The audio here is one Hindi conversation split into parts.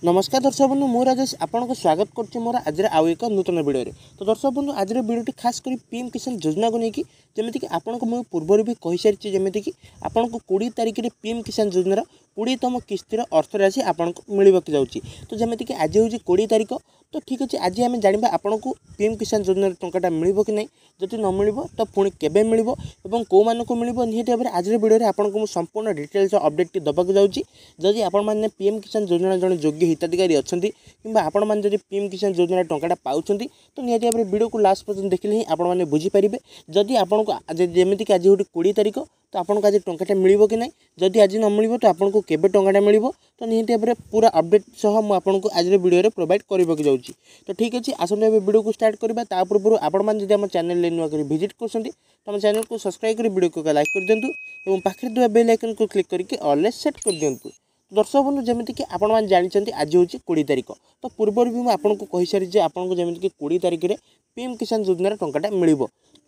नमस्कार दर्शक बंधु मु राजेश आपको स्वागत करुच्ची मोर आज आउ एक नूतन वीडियो तो दर्शक बंधु आज वीडियो खास कर पीएम किसान योजना को लेकिन जमीक आपको मुझे पूर्व भी कही सारी जमीक आपको 20 तारिख में पीएम किसान योजनार 20तम किस्तिर अर्थ राशि आपको मिलवाक जाऊँगी तो जमीक आज हूँ 20 तारिख तो ठीक अच्छे आज आम जाना आपन को पीएम किसान योजनार टंका मिल कि नहीं जदि न मिल तो पुणी केबे मिल और कौ मान को मिल निहत भाव में आज वीडियो आपको संपूर्ण डिटेल्स अपडेट देवाक जाऊँगी जदि आपण मैंने पीएम किसान योजना जड़े योग्य हिताधिकारी अच्छा कि आपण मैंने पीएम किसान योजना टंका पाँच तो निहत भाव में वीडियो को लास्ट पर्यटन देखिले ही आपण मैंने बुझीपारे जदि आपको जमीक आज हूँ 20 तारिख तो आपको आज टंका मिल कि नहीं जदि आज न मिल तो आपको केबे टंका मिल तो निहत भाव में पूरा अपडेट सह मुझे आज वीडियो प्रोवाइड करने जाऊँगी तो ठीक अच्छे आसते वीडियो को स्टार्ट करवा पूर्व आपण चैनल नुआ कर विजिट कर तो चैनल को सब्सक्राइब कर वीडियो को लाइक कर दिंतु और पाखे थे बेल आइकन को क्लिक करके ऑल सेट कर दिंतु। दर्शक बंधु जमीक आपने जानते आज हूँ 20 तारिख तो पूर्व भी मुझे कही सारी आपको जमीक 20 तारिख में पीएम किसान योजनार टंका मिल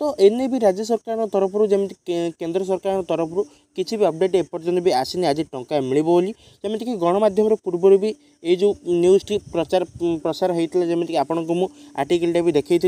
तो एने भी राज्य सरकार तरफ जमी केंद्र सरकार तरफ किसी भी अपडेट एपर्तन भी आसनी आज टंका मिल जमीक गणमाध्यम पूर्व भी ये जो न्यूज़ टी प्रसार होता जमीक आपको मुझे आर्टिकल भी देखी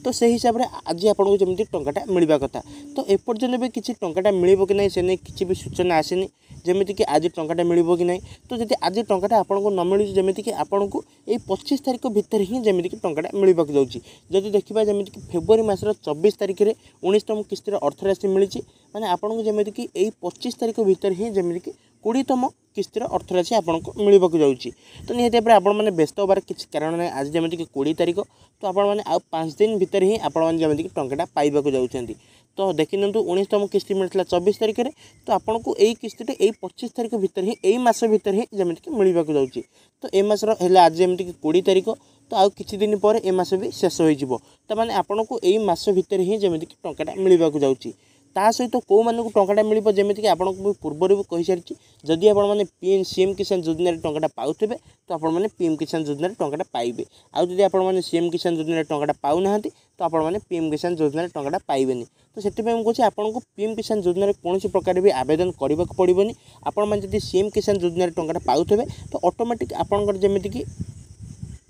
तो से हिसाब से आज आपको जमी टंका मिलवा कथा तो एपर्तन भी किसी टंका मिल कि नहीं से नहीं किसी भी सूचना आसनी जमीक आज टंका मिल कि नहीं तो जब आज टंका आपको न मिलूँ जमीक आपको ये 25 तारिख भितर ही जमीक टंका मिलवाक जाऊँगी जदि देखा जमीक फेब्रुआरी मासर 24 तारिख में 19तम किस्तिर अर्थ राशि मिली माने आपको जमीक यही 25 तारिख भितर ही जमीक 20तम किस्तिर अर्थ राशि आपको मिलवाक जाऊँगी तो निहत भाव में आपने व्यस्त होबार किसी कारण ना आज जमीक 20 तारिख तो आपने आउ 5 दिन भितर ही आपमिक टंका पाइबा जाऊँगी तो देखी निंतु 19तम किस्ती मिलता 24 तारिख में तो आपको यही किस्ती यही 25 तारिख भितर ही यही मास भितर ही जमीक मिलवाक जाऊँगी तो ए मासर है आज जमीक 20 तारिख तो आउ किछि दिन पर ए मास भी शेष हो मैंने आपको यही मास भितर ही जमीक टंका मिलवाक जाऊँगी ता सहित कौ मान को टंका मिल जमीक आपको पूर्व भी कही सारी जदि आपने पीएम सीएम किसान योजन टंका पाथे तो आपने पीएम किसान योजन टंका पाइबे आदि आपने सीएम किसान योजन टंका पाऊना तो आपने पीएम किसान योजन टंका पाइबे तो से मुझे आपको पीएम किसान योजन कौन प्रकार भी आवेदन करने को पड़ोनी आपड़ी सीएम किसान योजन टंका पाथे तो ऑटोमेटिक आपंकर जमीक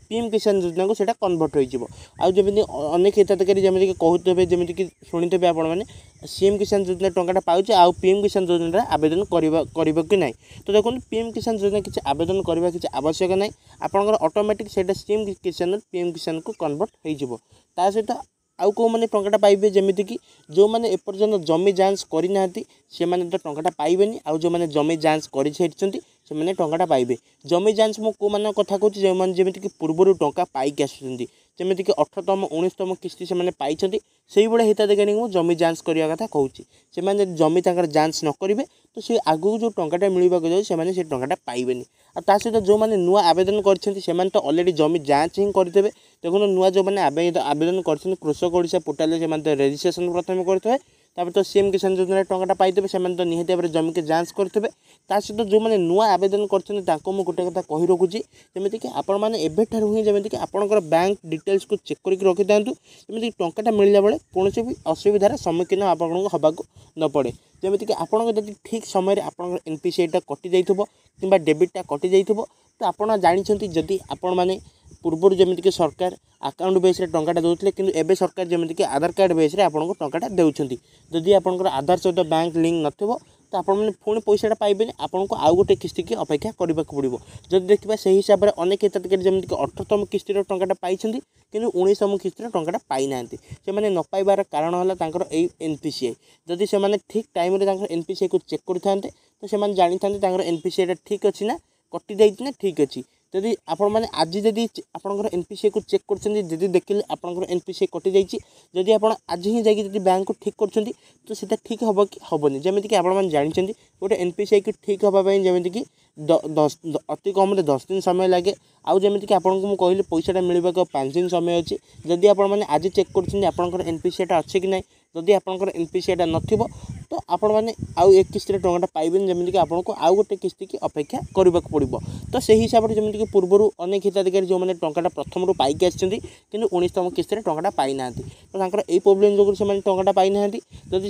पीएम किसान योजना को सेटा कन्वर्ट होमि अनेक हिताधिकारी जमीक कहते जमीक शुणी आप सीएम किसान योजना टंका पाचे आउ पीएम किसान योजना आवेदन कर कि नहीं तो देखो पीएम किसान योजना किसी आवेदन करने किसी आवश्यक नहीं आपंकर ऑटोमेटिक से सीएम किसान पीएम किसान को कन्वर्ट हो सहित आउ कौ मैंने टंका पाइबे जमीक जो मैंने एपर्तन जमी जांच करना से मैंने तो टंका पाइबे आउ जो मैंने जमी जांच कर से मैंने टंका पाइबे जमी जांच मो कौ मान कथा कहूँ जो मैंने जमीक पूर्वर टंका पाइक आसुँच जमीक 18तम 19तम किस्ती से मैंने पाई से भाई हिताधिकारी को जमी जांच करने कथा कहूँ से जमी जांच न करेंगे तो सी आगू जो टंका मिलवाक जाए से टंका पाइबे आ सहित जो मैंने नुआ आवेदन कर तो ऑलरेडी जमी जांच ही करते देखो नुआ जो मैंने आवेदन कर कृषक ओडिशा पोर्टाल से रेजिस्ट्रेशन प्रथम करते तापर तो सीएम किसान योजना टंका पाइबे से निहत भाव में जमी के जांच करेंगे सहित जो मैंने नुआ आवेदन कर गोटे कथा कही रखुच्छी जमीक आपण ही जमीक आपंकर बैंक डिटेल्स को चेक करके रखी था जमीक टंका मिलला बेले कौन भी असुविधार सम्मुखीन आपको हवाक न पड़े जमीक आपको जब ठीक समय आप एनपीसीआईटा कटि जाइए कि डेबिटा कटि जाइए तो आप जानते जदि आपण मैंने पूर्व जमीक सरकार अकाउंट बेस टंका दूसरे कि एवं सरकार जमीक आधार कार्ड बेस आपको टंका देउछंती जदि आपंकर आधार सहित बैंक लिंक नथिबो तो आपने पुणी पैसा पाइबे आपको आउ गोटे किस्ती की अपेक्षा करने को पड़ो जब देखा से हिसाब से अनेक हिताधिकारी जमीक 18तम किस्तिर टंका पाई कि 19तम किस्तिर टंका पाई ना से न पाइबार कारण है एनपीसीआई जदि से ठीक टाइम एनपीसीआई को चेक करते तो से जानी था एनपीसीआई ठीक अच्छी ना कटि जाइए ठीक अच्छी जदि आपण मैंने आज जदि आपंकर एनपीसीआई को चेक कर देखिए आपंकर एनपीसीआई कटि जाइए जदि आप आज ही जाकि बैंक को ठीक कर तो सीधा ठीक हम कि हेनी जमीक आप जानते गोटे एनपीसीआई को ठीक हाँपाई जमीक अति कम 10 दिन समय लगे आउ जमीक आपको कहली पैसाटा मिलवा 5 दिन समय अच्छी जदि आपने आज चेक कर एनपीसीआईटा अच्छे कि नहीं जदि आपंकर एनपीसीआईटा नथिबो तो आपण मैंने आउ एक किस्ती टंका पाइबे जमीक आपको आउ गोटे किस्ती की अपेक्षा करने को पड़ो तो से हिसाब से जमीक पूर्वर अनेक हिताधिकारी जो मैंने टंका प्रथम पाइक आसछन्ती किंतु 19तम किस्ती टंका पाई ना तो यही प्रोब्लेम जो से टंका पाई ना जदि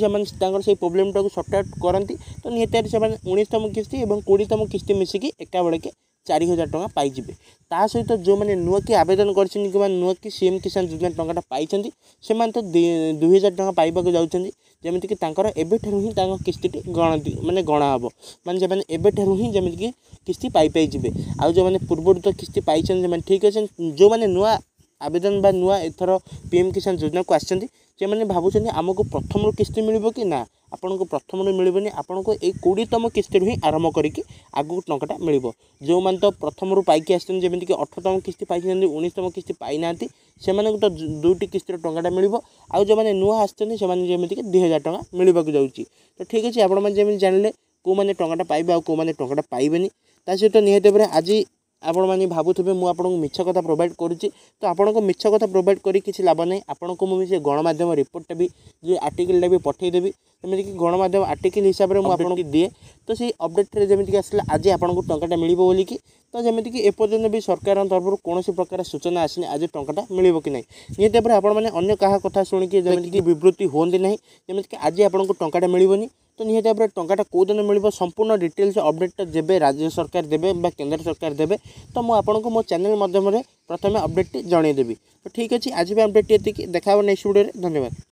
से प्रोब्लेम टाक सर्ट आउट करती तो निहत से 19तम किस्ती और 20तम किस्ती मिसिकी एका बेड़े 4000 टंका पाइबे। ता सहित जो मैंने नुआ कि आवेदन कर नुआ कि सीएम किसान योजना टंकाटा पाई से तो 2000 टंका पाइबा जाऊँगी जमीक एबेठू ही किस्ती गणति माने गणा हम माने एबेठू ही जमीक किस्ती पाई जी आउ जो मैंने पूर्व तो किस्ती पाई ठीक अच्छे जो मैंने नुआ आवेदन बा नुआ एथर पीएम किसान योजना को आसछन्ती से मैंने भावुँ आमको प्रथम किस्ती मिल कि ना आपन को प्रथम मिलबनी आपन को एक 20तम किस्ती ही आरंभ करके आगू टंकाटा मिल जो मैंने तो प्रथम पाई आसछन्ती जमीक 18तम किस्ती पाई 19तम किस्ती पाई ना से तो 2टी किस्ती टंकाटा मिल आउ जो मैंने नुआ आसछन्ती से जमीक 2000 टंका मिलवा जाऊँगी। तो ठीक अच्छे आपने जानले कौ मैंने टंकाटा पाइबे आउ कौ मैंने टंकाटा पाइबेनी ता सहित निहत भाव आज आपण मैंने भावुवे मुझे आपको मिछ कथा प्रोवाइड करुच्ची तो आपको मिछ कथा प्रोवाइड करी किसी लाभ नहीं आपको मुझे गणमाध्यम रिपोर्टा भी जो आर्टिकलटा भी पठेदेवी जमीक गणमाध्यम आर्टिकल हिसाब से मुझे दिए तो से अपडेट जमीक आसला आज आपको टंकाटा मिल बोलिकी तो जमीक एपर्यंत भी सरकार तरफ कौन प्रकार सूचना आसनी आज टंकाटा मिल कि नहीं निहत भाव आपने अन्य क्या कथा शुणिकी जमीक विवृत्ति होती ना जमीक आज आपको टंकाटा मिलनी तो निहत भाव टंकाटा कौ दिन मिल संपूर्ण डिटेल्स अपडेट देवे राज्य सरकार देवे केंद्र सरकार देवे तो मुझे आपको मो चैनल माध्यम प्रथम अपडेट जनईदेवी। तो ठीक अच्छे आज भी अपडेट ये देखा नेक्स्ट वीडियो धन्यवाद।